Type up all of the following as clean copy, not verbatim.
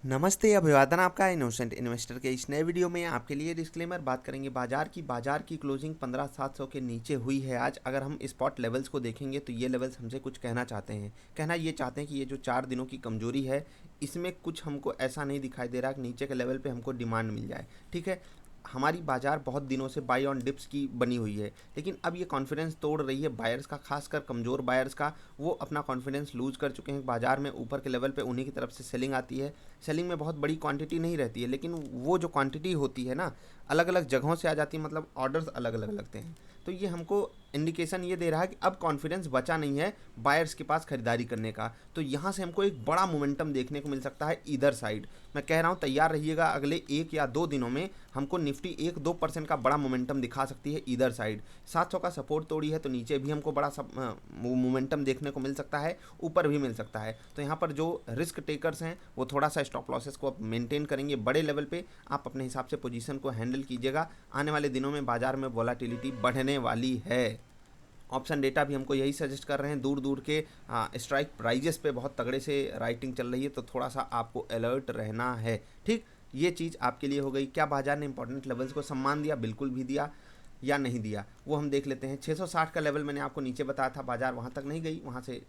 नमस्ते, अभिवादन आपका इनोसेंट इन्वेस्टर के इस नए वीडियो में आपके लिए डिस्क्लेमर बात करेंगे बाजार की क्लोजिंग 15,700 के नीचे हुई है आज। अगर हम स्पॉट लेवल्स को देखेंगे तो ये लेवल्स हमसे कुछ कहना चाहते हैं। कहना ये चाहते हैं कि ये जो 4 दिनों की कमजोरी है, इसमें कुछ हमको ऐसा नहीं दिखाई दे रहा कि नीचे के लेवल पे हमको डिमांड मिल जाए। ठीक है, हमारी बाजार बहुत दिनों से बाई ऑन डिप्स की बनी हुई है, लेकिन अब ये कॉन्फिडेंस तोड़ रही है बायर्स का, खासकर कमज़ोर बायर्स का। वो अपना कॉन्फिडेंस लूज कर चुके हैं बाजार में। ऊपर के लेवल पे उन्हीं की तरफ से सेलिंग आती है। सेलिंग में बहुत बड़ी क्वांटिटी नहीं रहती है, लेकिन वो जो क्वांटिटी होती है ना, अलग अलग जगहों से आ जाती है, मतलब ऑर्डर्स अलग अलग लगते हैं। तो ये हमको इंडिकेशन ये दे रहा है कि अब कॉन्फिडेंस बचा नहीं है बायर्स के पास खरीदारी करने का। तो यहाँ से हमको एक बड़ा मोमेंटम देखने को मिल सकता है इधर साइड। मैं कह रहा हूँ तैयार रहिएगा, अगले 1 या 2 दिनों में हमको निफ्टी 1-2% का बड़ा मोमेंटम दिखा सकती है इधर साइड। 700 का सपोर्ट तोड़ी है तो नीचे भी हमको बड़ा मोमेंटम देखने को मिल सकता है, ऊपर भी मिल सकता है। तो यहाँ पर जो रिस्क टेकर्स हैं वो थोड़ा सा स्टॉप लॉसेस को मेंटेन करेंगे। बड़े लेवल पे आप अपने हिसाब से पोजीशन को हैंडल कीजिएगा। आने वाले दिनों में बाजार में वोलाटिलिटी बढ़ने वाली है। ऑप्शन डेटा भी हमको यही सजेस्ट कर रहे हैं। दूर दूर के स्ट्राइक प्राइजेस पे बहुत तगड़े से राइटिंग चल रही है, तो थोड़ा सा आपको अलर्ट रहना है। ठीक, ये चीज़ आपके लिए हो गई। क्या बाजार ने इंपॉर्टेंट लेवल्स को सम्मान दिया? बिल्कुल भी दिया। या नहीं दिया वो हम देख लेते हैं। 660 का लेवल मैंने आपको नीचे बताया था, बाजार वहाँ तक नहीं गई, वहाँ से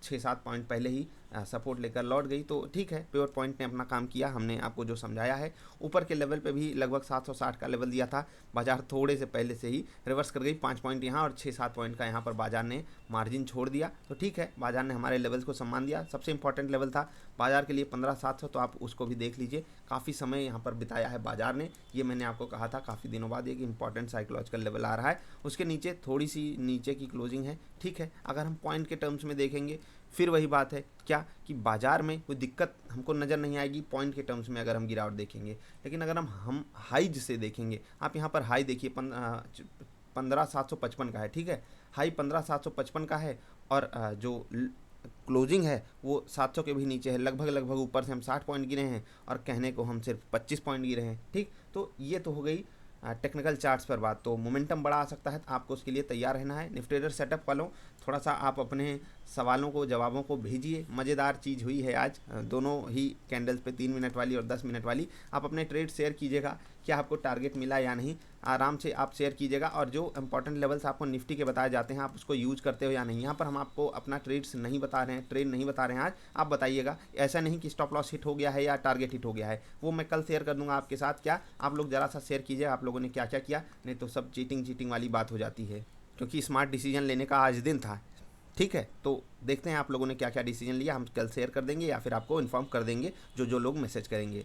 6-7 पॉइंट पहले ही सपोर्ट लेकर लौट गई। तो ठीक है, प्योर पॉइंट ने अपना काम किया, हमने आपको जो समझाया है। ऊपर के लेवल पे भी लगभग 760 का लेवल दिया था, बाजार थोड़े से पहले से ही रिवर्स कर गई। 5 पॉइंट यहाँ और 6-7 पॉइंट का यहाँ पर बाजार ने मार्जिन छोड़ दिया। तो ठीक है, बाजार ने हमारे लेवल्स को सम्मान दिया। सबसे इंपॉर्टेंट लेवल था बाजार के लिए 15,700, तो आप उसको भी देख लीजिए। काफ़ी समय यहाँ पर बिताया है बाजार ने, ये मैंने आपको कहा था काफ़ी दिनों बाद एक इंपॉर्टेंट साइकोलॉजिकल लेवल आ रहा है। उसके नीचे थोड़ी सी नीचे की क्लोजिंग है। ठीक है, अगर हम पॉइंट के टर्म्स में देखेंगे फिर वही बात है क्या कि बाजार में कोई दिक्कत हमको नज़र नहीं आएगी पॉइंट के टर्म्स में अगर हम गिरावट देखेंगे। लेकिन अगर हम हाइज से देखेंगे, आप यहाँ पर हाई देखिए 15,755 का है। ठीक है, हाई 15,755 का है और जो क्लोजिंग है वो 700 के भी नीचे है। लगभग लगभग ऊपर से हम 60 पॉइंट गिरे हैं और कहने को हम सिर्फ 25 पॉइंट गिरे हैं। ठीक, तो ये तो हो गई टेक्निकल चार्ट्स पर बात। तो मोमेंटम बड़ा आ सकता है, तो आपको उसके लिए तैयार रहना है। निफ्टी ट्रेडर सेटअप वालों, थोड़ा सा आप अपने सवालों को जवाबों को भेजिए। मज़ेदार चीज़ हुई है आज, दोनों ही कैंडल्स पे 3 मिनट वाली और 10 मिनट वाली। आप अपने ट्रेड शेयर कीजिएगा, क्या आपको टारगेट मिला या नहीं, आराम से आप शेयर कीजिएगा। और जो इंपॉर्टेंट लेवल्स आपको निफ्टी के बताए जाते हैं, आप उसको यूज करते हो या नहीं। यहाँ पर हम आपको अपना ट्रेड्स नहीं बता रहे हैं, ट्रेड नहीं बता रहे हैं आज, आप बताइएगा। ऐसा नहीं कि स्टॉप लॉस हिट हो गया है या टारगेट हिट हो गया है, वो मैं कल शेयर कर दूंगा आपके साथ। क्या आप लोग ज़रा सा शेयर कीजिए आप लोगों ने क्या क्या किया, नहीं तो सब चीटिंग वाली बात हो जाती है। क्योंकि स्मार्ट डिसीजन लेने का आज दिन था। ठीक है, तो देखते हैं आप लोगों ने क्या क्या डिसीजन लिया, हम कल शेयर कर देंगे या फिर आपको इन्फॉर्म कर देंगे जो जो लोग मैसेज करेंगे।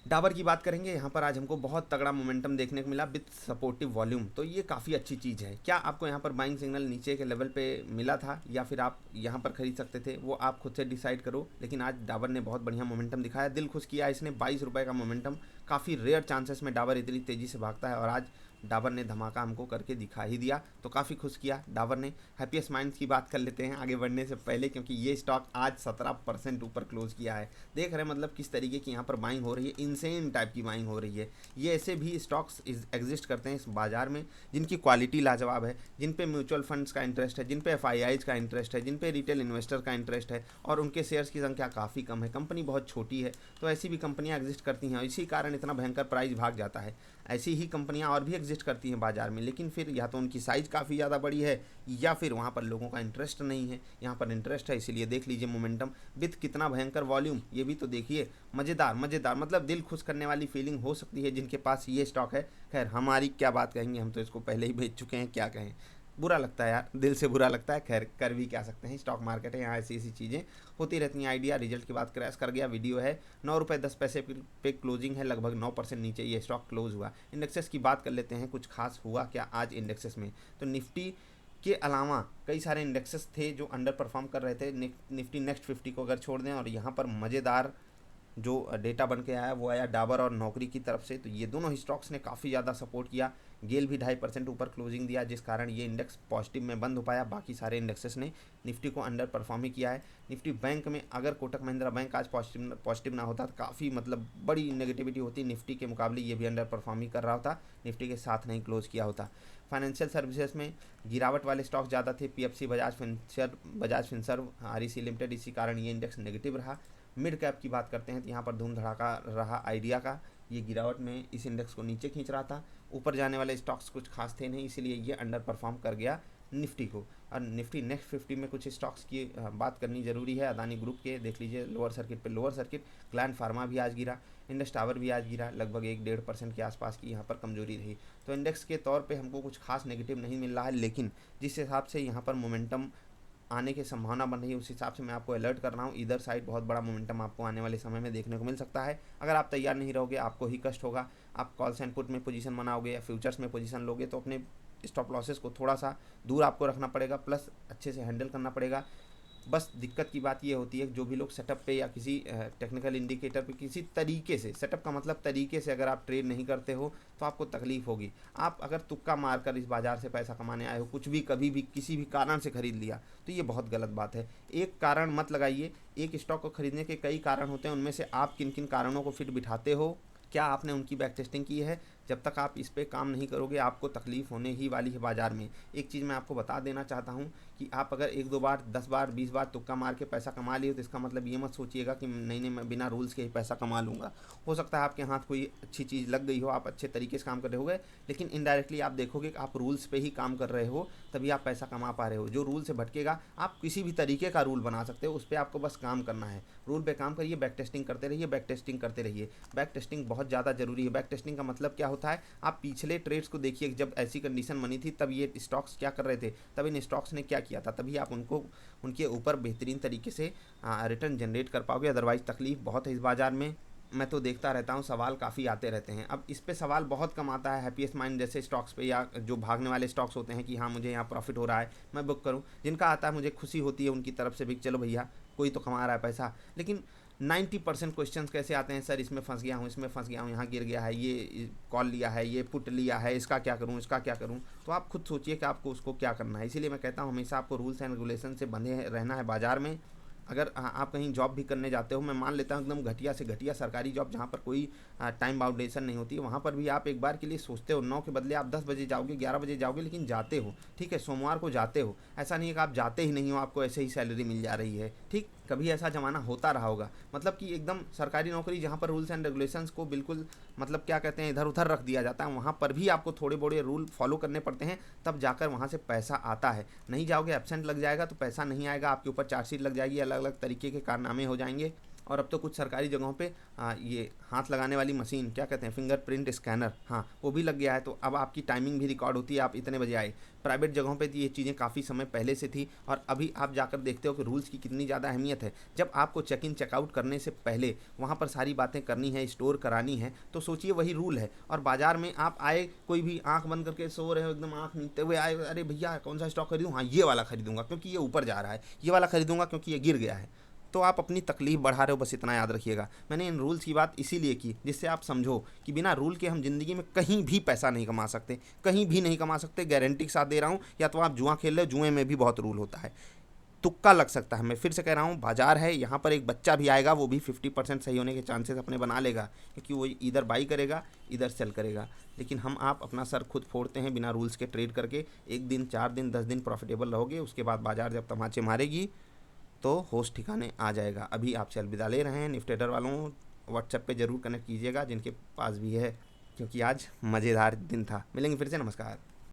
डाबर की बात करेंगे, यहाँ पर आज हमको बहुत तगड़ा मोमेंटम देखने को मिला विद सपोर्टिव वॉल्यूम। तो ये काफ़ी अच्छी चीज़ है। क्या आपको यहाँ पर बाइंग सिग्नल नीचे के लेवल पे मिला था या फिर आप यहाँ पर खरीद सकते थे, वो आप खुद से डिसाइड करो। लेकिन आज डाबर ने बहुत बढ़िया मोमेंटम दिखाया, दिल खुश किया इसने। 22 रुपये का मोमेंटम, काफ़ी रेयर चांसेस में डाबर इतनी तेज़ी से भागता है और आज डाबर ने धमाका हमको करके दिखा ही दिया, तो काफ़ी खुश किया डाबर ने। हैप्पीएस्ट माइंड्स की बात कर लेते हैं आगे बढ़ने से पहले, क्योंकि ये स्टॉक आज 17% ऊपर क्लोज किया है। देख रहे हैं मतलब किस तरीके की यहाँ पर बाइंग हो रही है, इनसेन टाइप की बाइंग हो रही है। ये ऐसे भी स्टॉक्स एग्जिस्ट करते हैं इस बाजार में जिनकी क्वालिटी लाजवाब है, जिन पे म्यूचुअल फंड्स का इंटरेस्ट है, जिन पे एफआईआईज का इंटरेस्ट है, जिन पे रिटेल इन्वेस्टर का इंटरेस्ट है, और उनके शेयर्स की संख्या काफ़ी कम है, कंपनी बहुत छोटी है। तो ऐसी भी कंपनियां एग्जिस्ट करती हैं और इसी कारण इतना भयंकर प्राइस भाग जाता है। ऐसी ही कंपनियां और भी एग्जिस्ट करती हैं बाजार में, लेकिन फिर या तो उनकी साइज़ काफ़ी ज़्यादा बड़ी है या फिर वहाँ पर लोगों का इंटरेस्ट नहीं है। यहाँ पर इंटरेस्ट है, इसीलिए देख लीजिए मोमेंटम विथ कितना भयंकर वॉल्यूम, ये भी तो देखिए। मज़ेदार मज़ेदार, मतलब दिल खुश करने वाली फीलिंग हो सकती है जिनके पास ये स्टॉक है। खैर हमारी क्या बात कहेंगे, हम तो इसको पहले ही बेच चुके हैं, क्या कहें। बुरा लगता है यार, दिल से बुरा लगता है। खैर कर भी क्या सकते हैं, स्टॉक मार्केट है, यहाँ ऐसी ऐसी चीज़ें होती रहती हैं। आइडिया रिजल्ट के बाद क्रैश कर गया, वीडियो है। 9 रुपये 10 पैसे पे क्लोजिंग है, लगभग 9% नीचे ये स्टॉक क्लोज हुआ। इंडेक्सेस की बात कर लेते हैं, कुछ खास हुआ क्या आज इंडेक्सेस में। तो निफ्टी के अलावा कई सारे इंडेक्सेस थे जो अंडर परफॉर्म कर रहे थे। निफ्टी नेक्स्ट 50 को अगर छोड़ दें, और यहाँ पर मज़ेदार जो डेटा बन के आया वो आया डाबर और नौकरी की तरफ से। तो ये दोनों ही स्टॉक्स ने काफ़ी ज़्यादा सपोर्ट किया। गेल भी 2.5% ऊपर क्लोजिंग दिया, जिस कारण ये इंडेक्स पॉजिटिव में बंद हो पाया। बाकी सारे इंडेक्सेस ने निफ्टी को अंडर परफॉर्म ही किया है। निफ्टी बैंक में अगर कोटक महिंद्रा बैंक आज पॉजिटिव ना होता तो काफ़ी मतलब बड़ी नेगेटिविटी होती निफ्टी के मुकाबले, ये भी अंडर परफॉर्म ही कर रहा होता, निफ्टी के साथ नहीं क्लोज किया होता। फाइनेंशियल सर्विसेज में गिरावट वाले स्टॉक ज़्यादा थे, PFC, Bajaj Finserv, REC limited, इसी कारण ये इंडेक्स नेगेटिव रहा। मिड कैप की बात करते हैं तो यहाँ पर धूम धड़ाका रहा आइडिया का, ये गिरावट में इस इंडेक्स को नीचे खींच रहा था। ऊपर जाने वाले स्टॉक्स कुछ खास थे नहीं, इसीलिए ये अंडर परफॉर्म कर गया निफ्टी को। और निफ्टी नेक्स्ट 50 में कुछ स्टॉक्स की बात करनी जरूरी है। अदानी ग्रुप के देख लीजिए लोअर सर्किट पे लोअर सर्किट, ग्लैंड फार्मा भी आज गिरा, इंडस टावर भी आज गिरा, लगभग 1-1.5% के आसपास की यहाँ पर कमजोरी रही। तो इंडेक्स के तौर पे हमको कुछ खास नेगेटिव नहीं मिल रहा है, लेकिन जिस हिसाब से यहाँ पर मोमेंटम आने की संभावना बन रही है उस हिसाब से मैं आपको अलर्ट कर रहा हूँ। इधर साइड बहुत बड़ा मोमेंटम आपको आने वाले समय में देखने को मिल सकता है। अगर आप तैयार नहीं रहोगे आपको ही कष्ट होगा। आप कॉल्स एंड पुट में पोजीशन बनाओगे या फ्यूचर्स में पोजीशन लोगे तो अपने स्टॉप लॉसेस को थोड़ा सा दूर आपको रखना पड़ेगा, प्लस अच्छे से हैंडल करना पड़ेगा। बस दिक्कत की बात ये होती है कि जो भी लोग सेटअप पे या किसी टेक्निकल इंडिकेटर पे किसी तरीके से, सेटअप का मतलब तरीके से अगर आप ट्रेड नहीं करते हो तो आपको तकलीफ होगी। आप अगर तुक्का मारकर इस बाज़ार से पैसा कमाने आए हो, कुछ भी कभी भी किसी भी कारण से खरीद लिया तो ये बहुत गलत बात है। एक कारण मत लगाइए, एक स्टॉक को खरीदने के कई कारण होते हैं, उनमें से आप किन किन कारणों को फिट बिठाते हो, क्या आपने उनकी बैक टेस्टिंग की है। जब तक आप इस पे काम नहीं करोगे आपको तकलीफ होने ही वाली है बाज़ार में। एक चीज़ मैं आपको बता देना चाहता हूँ कि आप अगर 1-2 बार 10 बार 20 बार तुक्का मार के पैसा कमा लिए तो इसका मतलब ये मत सोचिएगा कि नहीं मैं बिना रूल्स के ही पैसा कमा लूँगा। हो सकता है आपके हाथ कोई अच्छी चीज़ लग गई हो, आप अच्छे तरीके से काम कर रहे होगे, लेकिन इनडायरेक्टली आप देखोगे कि आप रूल्स पे ही काम कर रहे हो तभी आप पैसा कमा पा रहे हो। जो रूल से भटकेगा आप किसी भी तरीके का रूल बना सकते हो, उस पर आपको बस काम करना है। रूल पे काम करिए, बैक टेस्टिंग करते रहिए, बैक टेस्टिंग करते रहिए। बैक टेस्टिंग बहुत ज़्यादा जरूरी है। बैक टेस्टिंग का मतलब क्या होता है, आप पिछले ट्रेड्स को देखिए, जब ऐसी कंडीशन बनी थी तब ये स्टॉक्स क्या कर रहे थे, तब इन स्टॉक्स ने क्या किया था, तभी आप उनको उनके ऊपर बेहतरीन तरीके से रिटर्न जनरेट कर पाओगे। अदरवाइज तकलीफ बहुत है इस बाज़ार में। मैं तो देखता रहता हूँ, सवाल काफ़ी आते रहते हैं। अब इस पे सवाल बहुत कम आता है हैप्पीएस्ट माइंड जैसे स्टॉक्स पे, या जो भागने वाले स्टॉक्स होते हैं कि हाँ मुझे यहाँ प्रॉफिट हो रहा है मैं बुक करूँ। जिनका आता है मुझे खुशी होती है उनकी तरफ से भी, चलो भैया कोई तो कमा रहा है पैसा। लेकिन 90% क्वेश्चंस कैसे आते हैं, सर इसमें फंस गया हूँ, इसमें फंस गया हूँ, यहाँ गिर गया है, ये कॉल लिया है, ये पुट लिया है, इसका क्या करूँ, इसका क्या करूँ। तो आप खुद सोचिए कि आपको उसको क्या करना है। इसीलिए मैं कहता हूँ हमेशा आपको रूल्स एंड रेगुलेशन से बंधे रहना है बाज़ार में। अगर आप कहीं जॉब भी करने जाते हो, मैं मान लेता हूँ एकदम घटिया से घटिया सरकारी जॉब जहाँ पर कोई टाइम बाउंडेशन नहीं होती है, वहाँ पर भी आप एक बार के लिए सोचते हो 9 के बदले आप 10 बजे जाओगे, 11 बजे जाओगे, लेकिन जाते हो। ठीक है, सोमवार को जाते हो। ऐसा नहीं है कि आप जाते ही नहीं हो, आपको ऐसे ही सैलरी मिल जा रही है। ठीक, कभी ऐसा ज़माना होता रहा होगा। मतलब कि एकदम सरकारी नौकरी जहाँ पर रूल्स एंड रेगुलेशंस को बिल्कुल मतलब क्या कहते हैं इधर उधर रख दिया जाता है, वहाँ पर भी आपको थोड़े बड़े रूल फॉलो करने पड़ते हैं, तब जाकर वहाँ से पैसा आता है। नहीं जाओगे, एब्सेंट लग जाएगा तो पैसा नहीं आएगा, आपके ऊपर चार्जशीट लग जाएगी, अलग अलग तरीके के कारनामे हो जाएंगे। और अब तो कुछ सरकारी जगहों पे ये हाथ लगाने वाली मशीन क्या कहते हैं, फिंगरप्रिंट स्कैनर, हाँ वो भी लग गया है। तो अब आपकी टाइमिंग भी रिकॉर्ड होती है, आप इतने बजे आए। प्राइवेट जगहों पे ये चीज़ें काफ़ी समय पहले से थी, और अभी आप जाकर देखते हो कि रूल्स की कितनी ज़्यादा अहमियत है। जब आपको चेक इन चेकआउट करने से पहले वहाँ पर सारी बातें करनी है, स्टोर करानी है, तो सोचिए वही रूल है। और बाजार में आप आए, कोई भी आंख बंद करके सो रहे हो, एकदम आंख नींदते हुए आए, अरे भैया कौन सा स्टॉक खरीदूँ, हाँ ये वाला खरीदूंगा क्योंकि ये ऊपर जा रहा है, ये वाला खरीदूंगा क्योंकि ये गिर गया है, तो आप अपनी तकलीफ बढ़ा रहे हो। बस इतना याद रखिएगा। मैंने इन रूल्स की बात इसीलिए की जिससे आप समझो कि बिना रूल के हम ज़िंदगी में कहीं भी पैसा नहीं कमा सकते, कहीं भी नहीं कमा सकते, गारंटी के साथ दे रहा हूँ। या तो आप जुआ खेल रहे हो, जुए में भी बहुत रूल होता है, तुक्का लग सकता है। मैं फिर से कह रहा हूँ, बाजार है, यहाँ पर एक बच्चा भी आएगा, वो भी 50% सही होने के चांसेस अपने बना लेगा, क्योंकि वो इधर बाई करेगा इधर सेल करेगा। लेकिन हम आप अपना सर खुद फोड़ते हैं बिना रूल्स के ट्रेड करके। 1 दिन 4 दिन 10 दिन प्रॉफिटेबल रहोगे, उसके बाद बाजार जब तमाचे मारेगी तो होश ठिकाने आ जाएगा। अभी आपसे अलविदा ले रहे हैं। निफ्टेडर वालों व्हाट्सएप पे ज़रूर कनेक्ट कीजिएगा जिनके पास भी है, क्योंकि आज मज़ेदार दिन था। मिलेंगे फिर से, नमस्कार।